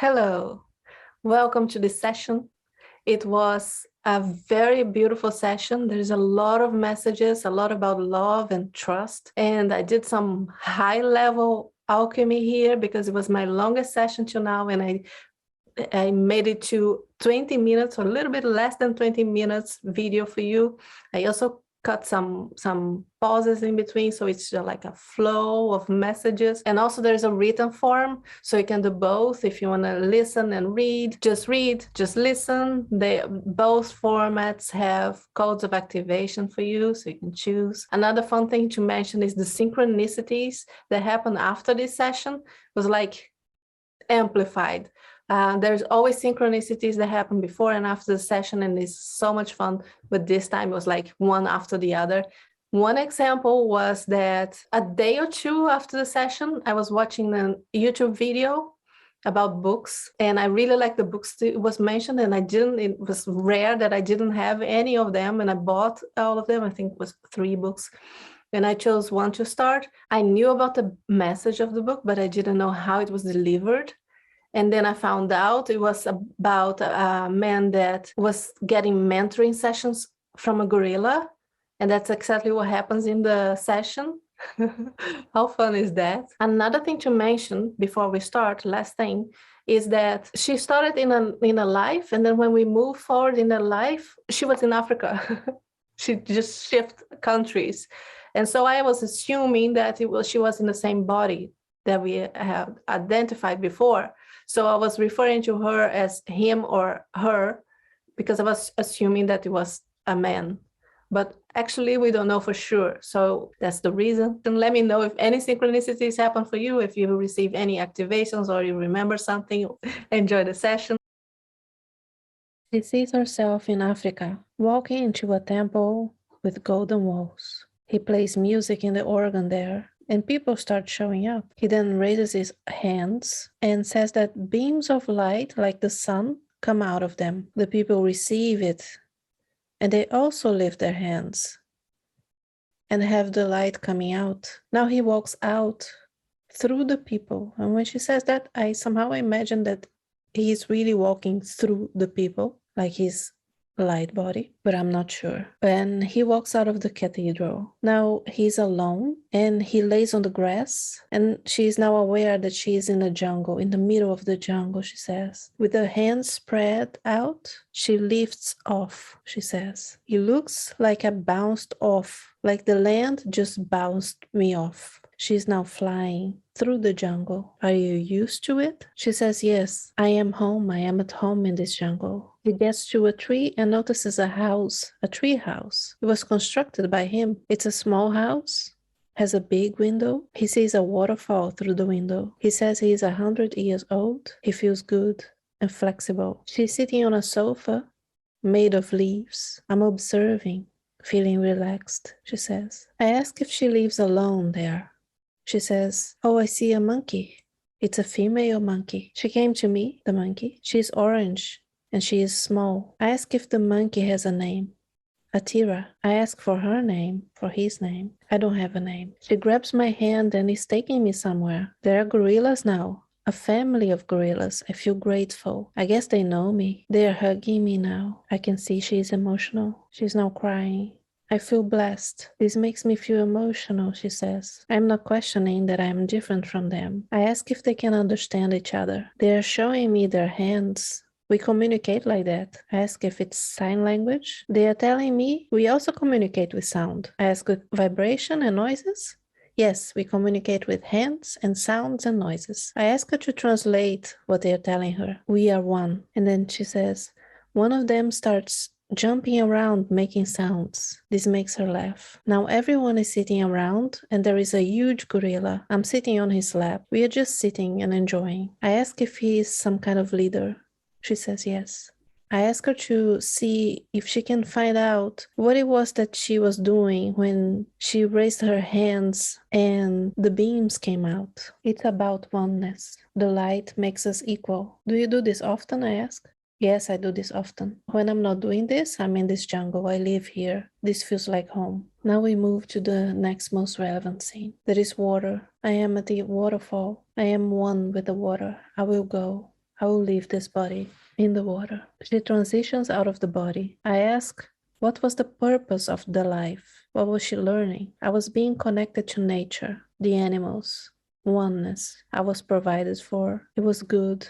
Hello, welcome to this session. It was a very beautiful session. There's a lot of messages, a lot about love and trust. And I did some high level alchemy here because it was my longest session till now. And I made it to 20 minutes or a little bit less than 20 minutes video for you. I also cut some pauses in between, so it's like a flow of messages. And also there's a written form, so you can do both. If you want to listen and read, just listen. Both formats have codes of activation for you, so you can choose. Another fun thing to mention is the synchronicities that happen after this session was like amplified. There's always synchronicities that happen before and after the session, and it's so much fun. But this time it was like one after the other. One example was that a day or two after the session, I was watching a YouTube video about books, and I really liked the books that was mentioned, and it was rare that I didn't have any of them, and I bought all of them. I think it was 3 books. And I chose one to start. I knew about the message of the book, but I didn't know how it was delivered. And then I found out it was about a man that was getting mentoring sessions from a gorilla. And that's exactly what happens in the session. How fun is that? Another thing to mention before we start, last thing, is that she started in a life. And then when we move forward in her life, she was in Africa. She just shifted countries. And so I was assuming that she was in the same body that we have identified before. So I was referring to her as him or her because I was assuming that it was a man. But actually, we don't know for sure. So that's the reason. And let me know if any synchronicities happen for you, if you receive any activations or you remember something. Enjoy the session. She sees herself in Africa, walking into a temple with golden walls. He plays music in the organ there, and people start showing up. He then raises his hands and says that beams of light, like the sun, come out of them. The people receive it, and they also lift their hands and have the light coming out. Now he walks out through the people. And when she says that, I somehow imagine that he's really walking through the people, like he's light body, but I'm not sure. And he walks out of the cathedral. Now he's alone and he lays on the grass, and she's now aware that she is in the jungle, in the middle of the jungle, she says. With her hands spread out, she lifts off, she says. It looks like I bounced off, like the land just bounced me off. She's now flying through the jungle. Are you used to it? She says, yes, I am home. I am at home in this jungle. He gets to a tree and notices a house, a tree house. It was constructed by him. It's a small house, has a big window. He sees a waterfall through the window. He says he is 100 years old. He feels good and flexible. She's sitting on a sofa made of leaves. I'm observing, feeling relaxed, she says. I ask if she lives alone there. She says, oh, I see a monkey. It's a female monkey. She came to me, the monkey. She's orange and she is small. I ask if the monkey has a name. Atira. I ask for her name, for his name. I don't have a name. She grabs my hand and is taking me somewhere. There are gorillas now. A family of gorillas. I feel grateful. I guess they know me. They are hugging me now. I can see she is emotional. She's now crying. I feel blessed. This makes me feel emotional, she says. I'm not questioning that I am different from them. I ask if they can understand each other. They are showing me their hands. We communicate like that. I ask if it's sign language. They are telling me we also communicate with sound. I ask with vibration and noises. Yes, we communicate with hands and sounds and noises. I ask her to translate what they are telling her. We are one. And then she says, one of them starts jumping around, making sounds. This makes her laugh. Now everyone is sitting around and there is a huge gorilla. I'm sitting on his lap. We are just sitting and enjoying. I ask if he is some kind of leader. She says yes. I ask her to see if she can find out what it was that she was doing when she raised her hands and the beams came out. It's about oneness. The light makes us equal. Do you do this often? I ask. Yes, I do this often. When I'm not doing this, I'm in this jungle. I live here. This feels like home. Now we move to the next most relevant scene. There is water. I am at the waterfall. I am one with the water. I will go. I will leave this body in the water. She transitions out of the body. I ask, what was the purpose of the life? What was she learning? I was being connected to nature, the animals, oneness. I was provided for. It was good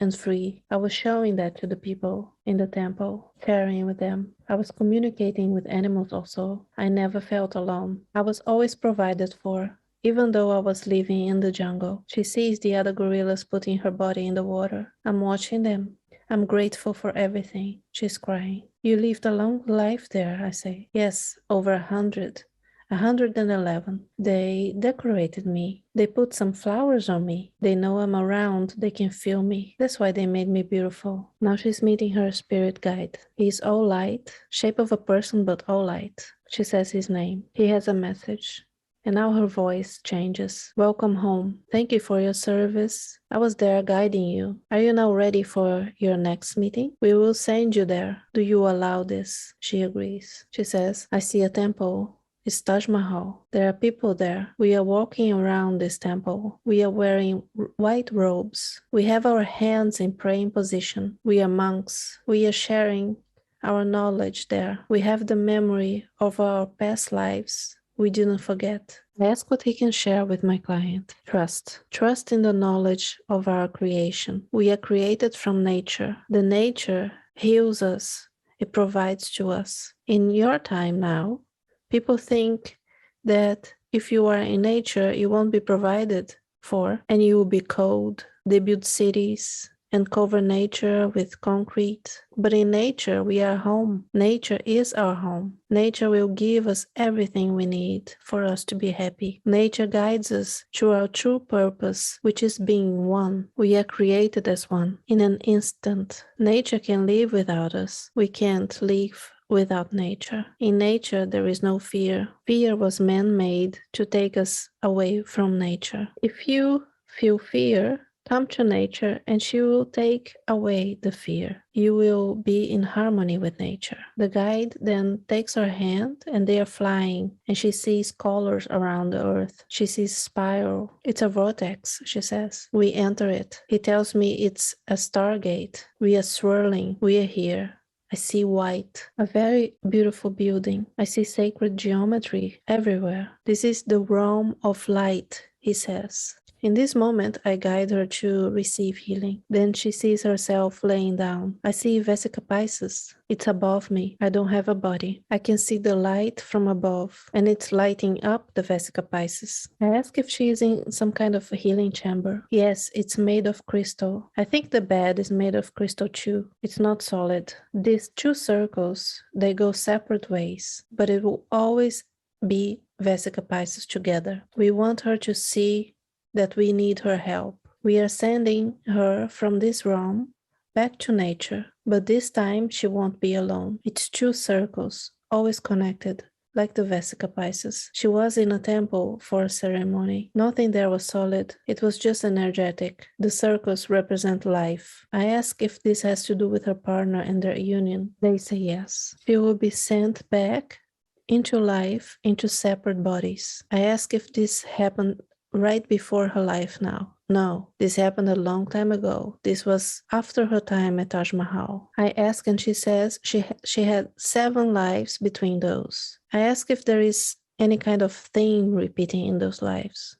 and free. I was showing that to the people in the temple, sharing with them. I was communicating with animals also. I never felt alone. I was always provided for. Even though I was living in the jungle, she sees the other gorillas putting her body in the water. I'm watching them. I'm grateful for everything. She's crying. You lived a long life there, I say. Yes, over 100. 111. They decorated me. They put some flowers on me. They know I'm around. They can feel me. That's why they made me beautiful. Now she's meeting her spirit guide. He's all light, shape of a person, but all light. She says his name. He has a message. And now her voice changes. Welcome home. Thank you for your service. I was there guiding you. Are you now ready for your next meeting? We will send you there. Do you allow this? She agrees. She says, I see a temple. It's Taj Mahal. There are people there. We are walking around this temple. We are wearing white robes. We have our hands in praying position. We are monks. We are sharing our knowledge there. We have the memory of our past lives. We didn't forget. I ask what he can share with my client. Trust. Trust in the knowledge of our creation. We are created from nature. The nature heals us. It provides to us. In your time now, people think that if you are in nature, you won't be provided for and you will be cold. They build cities and cover nature with concrete. But in nature, we are home. Nature is our home. Nature will give us everything we need for us to be happy. Nature guides us to our true purpose, which is being one. We are created as one in an instant. Nature can live without us. We can't live without nature. In nature, there is no fear. Fear was man-made to take us away from nature. If you feel fear, come to nature and she will take away the fear. You will be in harmony with nature. The guide then takes her hand and they are flying and she sees colors around the earth. She sees spiral. It's a vortex, she says. We enter it. He tells me it's a stargate. We are swirling. We are here. I see white, a very beautiful building. I see sacred geometry everywhere. This is the realm of light, he says. In this moment, I guide her to receive healing. Then she sees herself laying down. I see Vesica Pisces. It's above me. I don't have a body. I can see the light from above, and it's lighting up the Vesica Pisces. I ask if she is in some kind of a healing chamber. Yes, it's made of crystal. I think the bed is made of crystal too. It's not solid. These two circles, they go separate ways, but it will always be Vesica Pisces together. We want her to see that we need her help. We are sending her from this realm back to nature, but this time she won't be alone. It's two circles, always connected, like the Vesica Pisces. She was in a temple for a ceremony. Nothing there was solid. It was just energetic. The circles represent life. I ask if this has to do with her partner and their union. They say yes. She will be sent back into life, into separate bodies. I ask if this happened right before her life now. No, this happened a long time ago. This was after her time at Taj Mahal. I ask and she says she had 7 lives between those. I ask if there is any kind of theme repeating in those lives.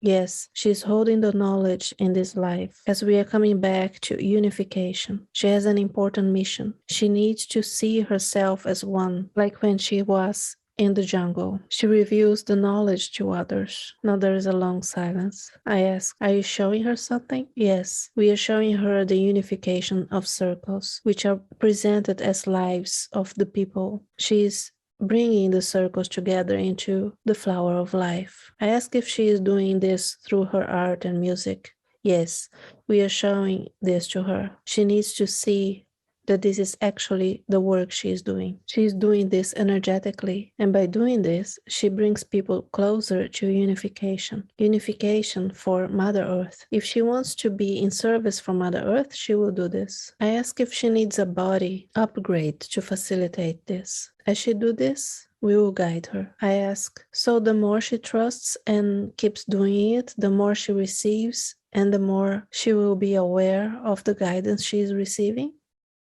Yes, she's holding the knowledge in this life. As we are coming back to unification, she has an important mission. She needs to see herself as one, like when she was in the jungle. She reveals the knowledge to others. Now there is a long silence. I ask, are you showing her something? Yes, we are showing her the unification of circles, which are presented as lives of the people. She is bringing the circles together into the flower of life. I ask if she is doing this through her art and music. Yes, we are showing this to her. She needs to see that this is actually the work she is doing. She is doing this energetically, and by doing this, she brings people closer to unification. Unification for Mother Earth. If she wants to be in service for Mother Earth, she will do this. I ask if she needs a body upgrade to facilitate this. As she do this, We will guide her. I ask, so the more she trusts and keeps doing it, the more she receives and the more she will be aware of the guidance she is receiving?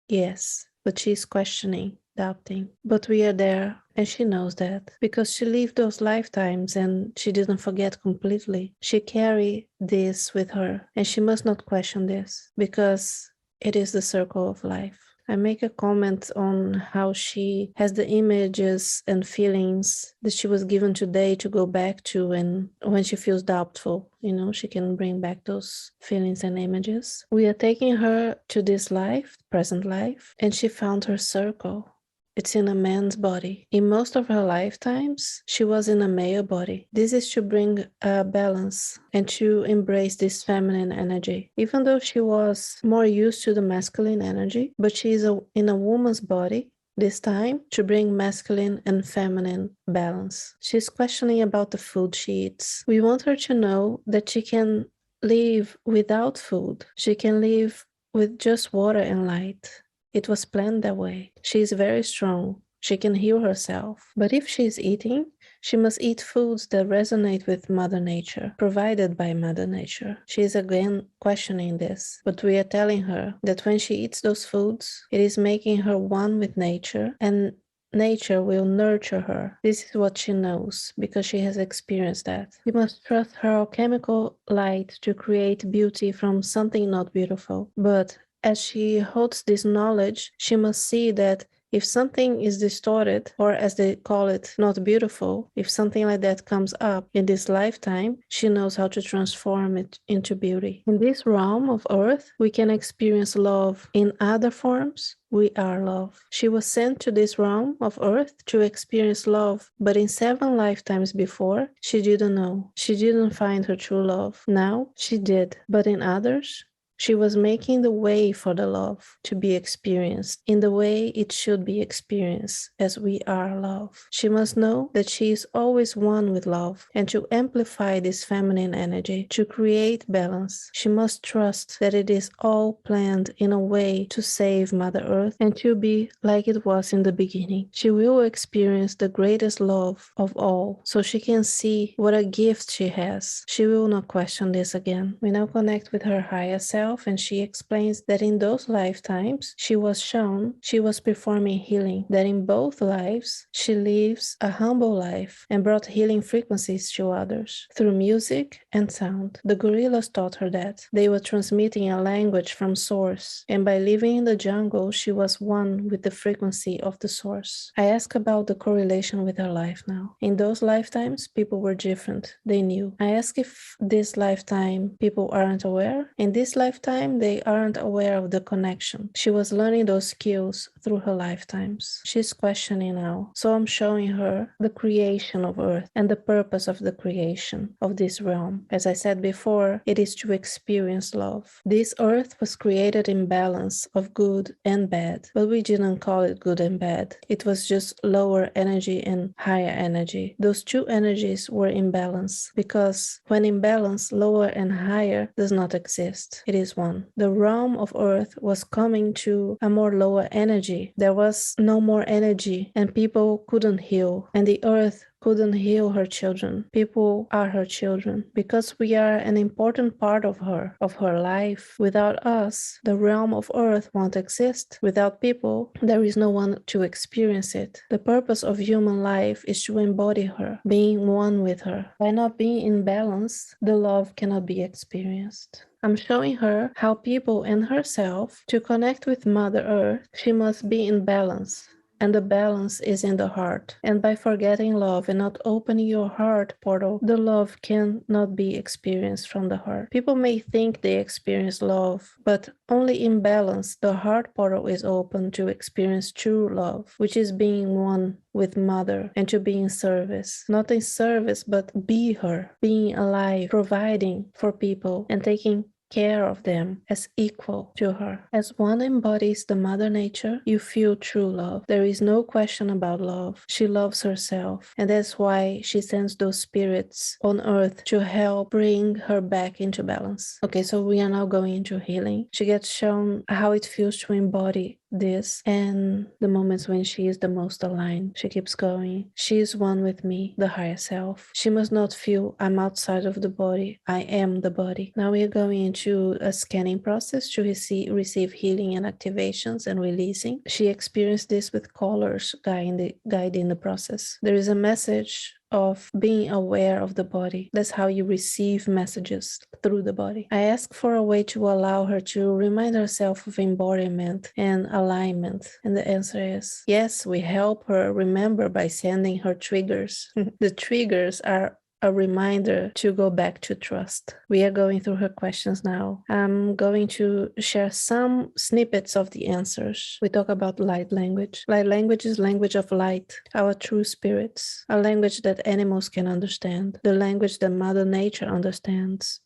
Yes, but she's questioning, doubting. But we are there, and she knows that because she lived those lifetimes and she didn't forget completely. She carried this with her, and she must not question this because it is the circle of life. I make a comment on how she has the images and feelings that she was given today to go back to, and when she feels doubtful, she can bring back those feelings and images. We are taking her to this life, present life, and she found her circle. It's in a man's body. In most of her lifetimes, she was in a male body. This is to bring a balance and to embrace this feminine energy. Even though she was more used to the masculine energy, but she is in a woman's body this time to bring masculine and feminine balance. She's questioning about the food she eats. We want her to know that she can live without food. She can live with just water and light. It was planned that way. She is very strong. She can heal herself. But if she is eating, she must eat foods that resonate with Mother Nature, provided by Mother Nature. She is again questioning this, but we are telling her that when she eats those foods, it is making her one with nature, and nature will nurture her. This is what she knows because she has experienced that. She must trust her alchemical light to create beauty from something not beautiful. But as she holds this knowledge, she must see that if something is distorted, or as they call it, not beautiful, if something like that comes up in this lifetime, she knows how to transform it into beauty. In this realm of earth, we can experience love in other forms. We are love. She was sent to this realm of earth to experience love, but in 7 lifetimes before, she didn't know. She didn't find her true love. Now, she did, but in others, she was making the way for the love to be experienced in the way it should be experienced, as we are love. She must know that she is always one with love, and to amplify this feminine energy, to create balance, she must trust that it is all planned in a way to save Mother Earth and to be like it was in the beginning. She will experience the greatest love of all, so she can see what a gift she has. She will not question this again. We now connect with her higher self, and she explains that in those lifetimes she was shown she was performing healing, that in both lives she lives a humble life and brought healing frequencies to others through music and sound. The gorillas taught her that. They were transmitting a language from source, and by living in the jungle she was one with the frequency of the source. I ask about the correlation with her life now. In those lifetimes people were different. They knew. I ask if this lifetime people aren't aware. In this lifetime they aren't aware of the connection. She was learning those skills through her lifetimes. She's questioning now. So I'm showing her the creation of Earth and the purpose of the creation of this realm. As I said before, it is to experience love. This Earth was created in balance of good and bad, but we didn't call it good and bad. It was just lower energy and higher energy. Those two energies were in balance because when in balance, lower and higher does not exist. It is one. The realm of Earth was coming to a more lower energy. There was no more energy and people couldn't heal, and the Earth couldn't heal her children. People are her children because we are an important part of her life. Without us, the realm of Earth won't exist. Without people, there is no one to experience it. The purpose of human life is to embody her, being one with her. By not being in balance, the love cannot be experienced. I'm showing her how people and herself, to connect with Mother Earth, she must be in balance. And the balance is in the heart. And by forgetting love and not opening your heart portal, the love cannot be experienced from the heart. People may think they experience love, but only in balance, the heart portal is open to experience true love, which is being one with Mother and to be in service. Not in service, but be her, being alive, providing for people and taking care of them as equal to her. As one embodies the Mother Nature, you feel true love. There is no question about love. She loves herself, and that's why she sends those spirits on Earth to help bring her back into balance. Okay, so we are now going into healing. She gets shown how it feels to embody this and the moments when she is the most aligned. She keeps going. She is one with me, the higher self. She must not feel I'm outside of the body. I am the body. Now we are going into a scanning process to receive healing and activations and releasing. She experienced this with callers guiding the process. There is a message of being aware of the body. That's how you receive messages, through the body. I asked for a way to allow her to remind herself of embodiment and alignment. And the answer is yes, we help her remember by sending her triggers. The triggers are a reminder to go back to trust. We are going through her questions now. I'm going to share some snippets of the answers. We talk about light language. Light language is language of light, our true spirits, a language that animals can understand, the language that Mother Nature understands.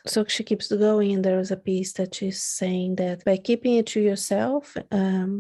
So she keeps going, and there is a piece that she's saying that by keeping it to yourself,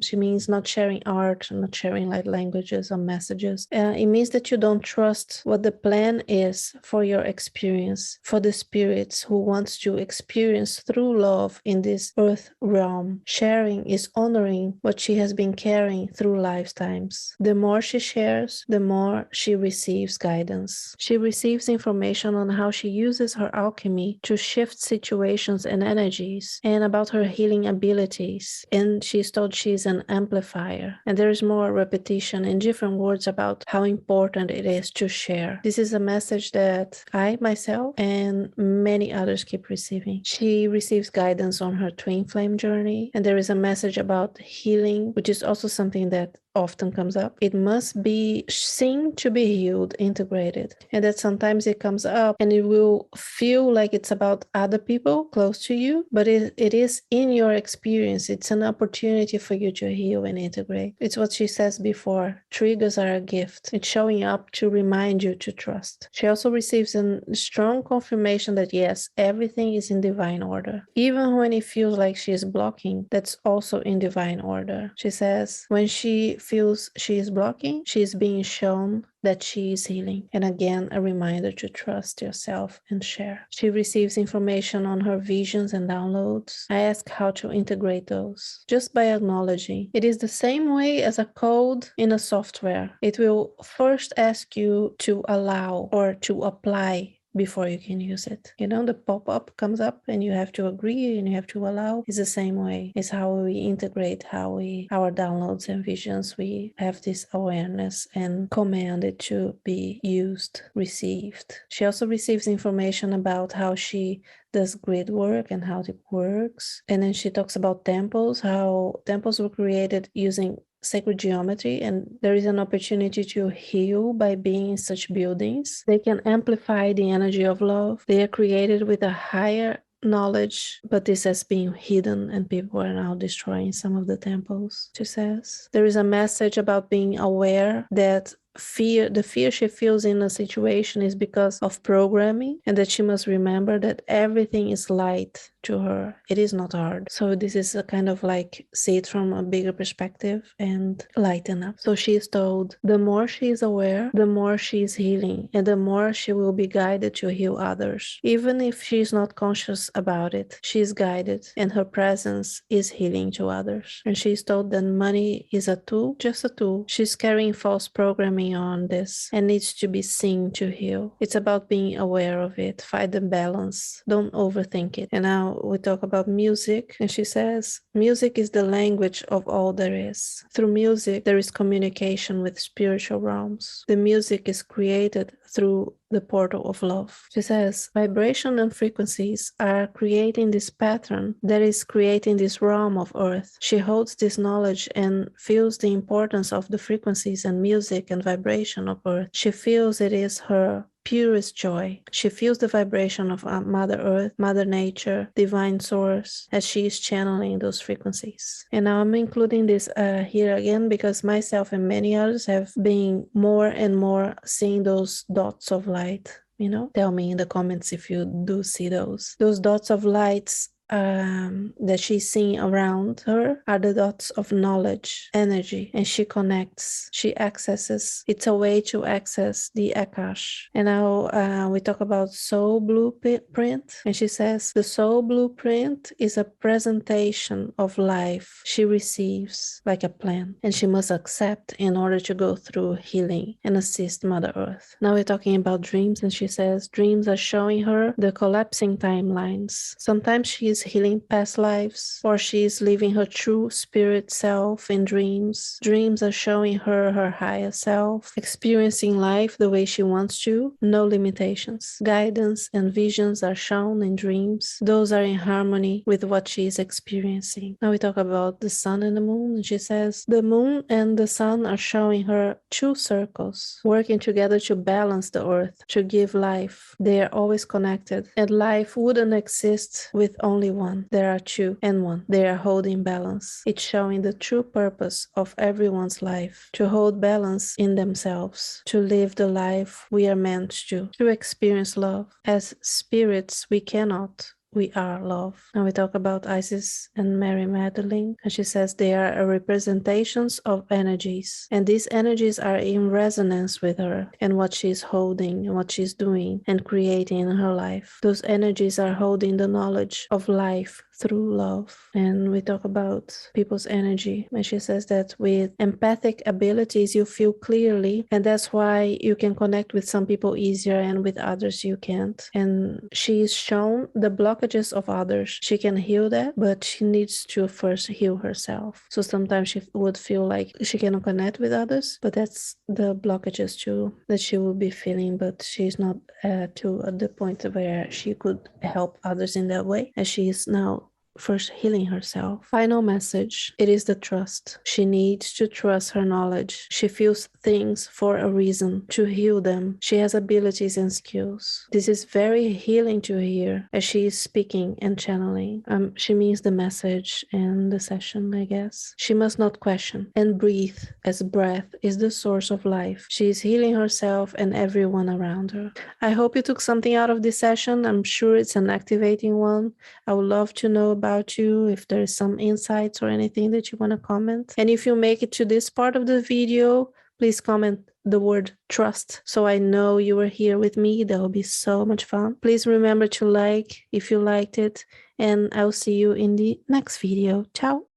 she means not sharing art, not sharing light languages or messages. It means that you don't trust what the plan is for your experience, for the spirits who wants to experience through love in this earth realm. Sharing is honoring what she has been carrying through lifetimes. The more she shares, the more she receives guidance. She receives information on how she uses her alchemy to shift situations and energies, and about her healing abilities. And she's told she's an amplifier. And there is more repetition in different words about how important it is to share. This is a message that I, myself, and many others keep receiving. She receives guidance on her twin flame journey, and there is a message about healing, which is also something that often comes up. It must be seen to be healed, integrated, and that sometimes it comes up and it will feel like it's about other people close to you, but it is in your experience. It's an opportunity for you to heal and integrate. It's what she says before. Triggers are a gift. It's showing up to remind you to trust. She also receives a strong confirmation that yes, everything is in divine order. Even when it feels like she is blocking, that's also in divine order. She says when she feels she is blocking, she is being shown that she is healing. And again, a reminder to trust yourself and share. She receives information on her visions and downloads. I ask how to integrate those. Just by acknowledging. It is the same way as a code in a software. It will first ask you to allow or to apply before you can use it. You know, the pop-up comes up and you have to agree and you have to allow. It's the same way. It's how we integrate, our downloads and visions, we have this awareness and command it to be used, received. She also receives information about how she does grid work and how it works. And then she talks about temples, how temples were created using sacred geometry, and there is an opportunity to heal by being in such buildings. They can amplify the energy of love. They are created with a higher knowledge, but this has been hidden and people are now destroying some of the temples, she says. There is a message about being aware that the fear she feels in a situation is because of programming, and that she must remember that everything is light to her. It is not hard. So this is a kind of like see it from a bigger perspective and lighten up. So she is told the more she is aware, the more she is healing, and the more she will be guided to heal others. Even if she is not conscious about it, she is guided, and her presence is healing to others. And she is told that money is a tool, just a tool. She's carrying false programming on this and needs to be seen to heal. It's about being aware of it, find the balance, don't overthink it. And now we talk about music, and she says music is the language of all there is. Through music there is communication with spiritual realms. The music is created through the portal of love. She says vibration and frequencies are creating this pattern that is creating this realm of earth. She holds this knowledge and feels the importance of the frequencies and music and vibration of earth. She feels it is her purest joy. She feels the vibration of Mother Earth, Mother Nature, Divine Source, as she is channeling those frequencies. And now I'm including this here again because myself and many others have been more and more seeing those dots of light. You know, tell me in the comments if you do see those. Those dots of lights that she's seeing around her are the dots of knowledge, energy, and she connects, she accesses. It's a way to access the IQH. And now we talk about soul blueprint, and she says the soul blueprint is a presentation of life she receives like a plan, and she must accept in order to go through healing and assist Mother Earth. Now we're talking about dreams, and she says dreams are showing her the collapsing timelines. Sometimes she is healing past lives, or she is living her true spirit self in dreams. Dreams are showing her her higher self, experiencing life the way she wants to, no limitations. Guidance and visions are shown in dreams. Those are in harmony with what she is experiencing. Now we talk about the sun and the moon, and she says the moon and the sun are showing her two circles working together to balance the earth, to give life. They are always connected, and life wouldn't exist with only one. There are two and one. They are holding balance. It's showing the true purpose of everyone's life, to hold balance in themselves, to live the life we are meant to experience love. As spirits, we cannot. We are love. And we talk about Isis and Mary Magdalene, and she says they are representations of energies, and these energies are in resonance with her and what she's holding and what she's doing and creating in her life. Those energies are holding the knowledge of life through love. And we talk about people's energy, and she says that with empathic abilities you feel clearly, and that's why you can connect with some people easier and with others you can't. And she's shown the blockages of others. She can heal that, but she needs to first heal herself. So sometimes she would feel like she cannot connect with others, but that's the blockages too that she will be feeling, but she's not to the point where she could help others in that way, as she is now first healing herself. Final message: it is the trust. She needs to trust her knowledge. She feels things for a reason, to heal them. She has abilities and skills. This is very healing to hear as she is speaking and channeling. She means the message and the session, I guess. She must not question and breathe, as breath is the source of life. She is healing herself and everyone around her. I hope you took something out of this session. I'm sure it's an activating one. I would love to know about you, if there's some insights or anything that you want to comment. And if you make it to this part of the video, please comment the word trust so I know you were here with me. That will be so much fun. Please remember to like if you liked it, and I'll see you in the next video. Ciao.